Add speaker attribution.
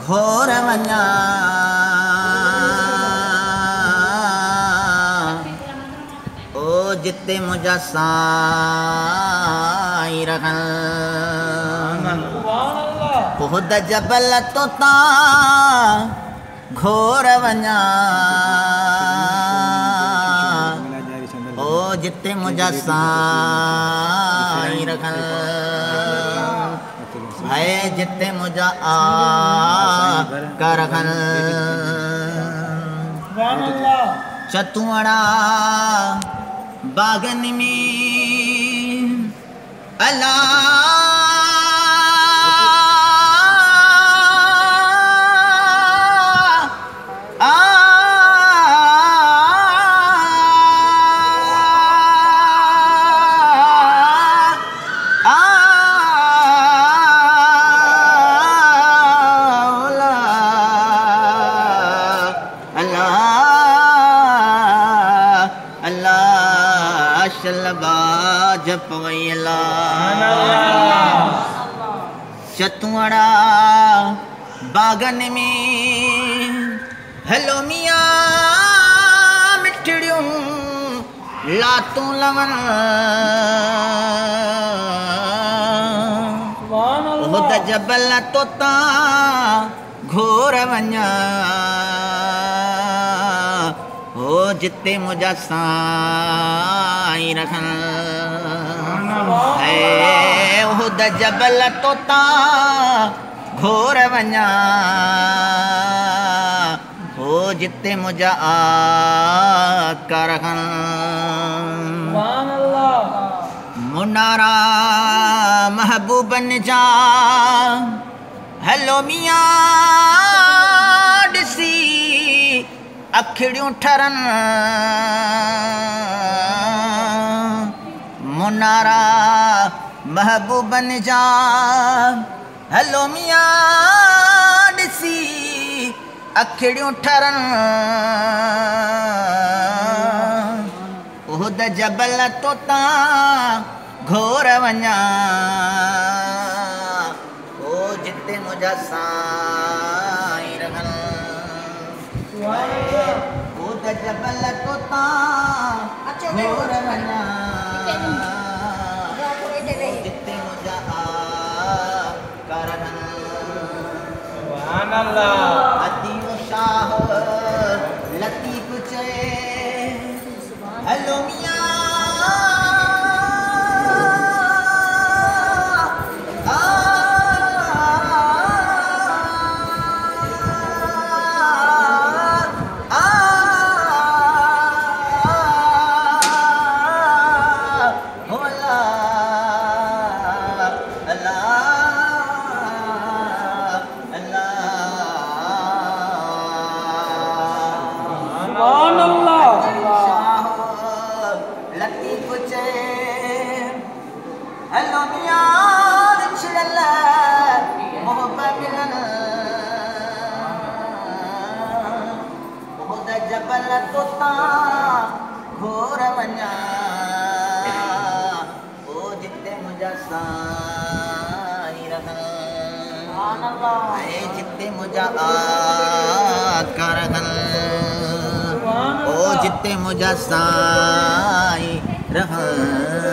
Speaker 1: घोर वञा ओ जिते मुझा साईं रहन खुद जबल तो ता घोर वञा ओ जिते मुझा साईं रहन है जिते मुझा करखन चतुअड़ा बागन में अल्लाह जपवैला चतुअड़ा बागन में हलो मियाँ मिठड़ियों लातों लवन खुद जबल तोता घोर वञा ओ जिते मुझा साईं रहन है खुद जबल तोता घोर वञा ओ जिते मुझा करखन मुनारा महबूबन जा हलो मियाँ ॾिसी अखिड़ियों ठरन मुनारा महबूबन जा हलो मियाँ ॾिसी अखिड़ियों ठरन उहद जबल तोता घोर वञा ओ जिते मुझा साईं रहन उहद जबल तोता घोर वञा जिते मुझा करन सुभान अल्लाह अतीम शाह लतीफ चए हलो मियाँ हलो मियाँ विछड़ल मोहब्बत मिलन खुद जबल तोता घोर वञा ओ जिते मुझा साईं रहन जिते मुझा करखन ओ जिते मुझा साईं रहन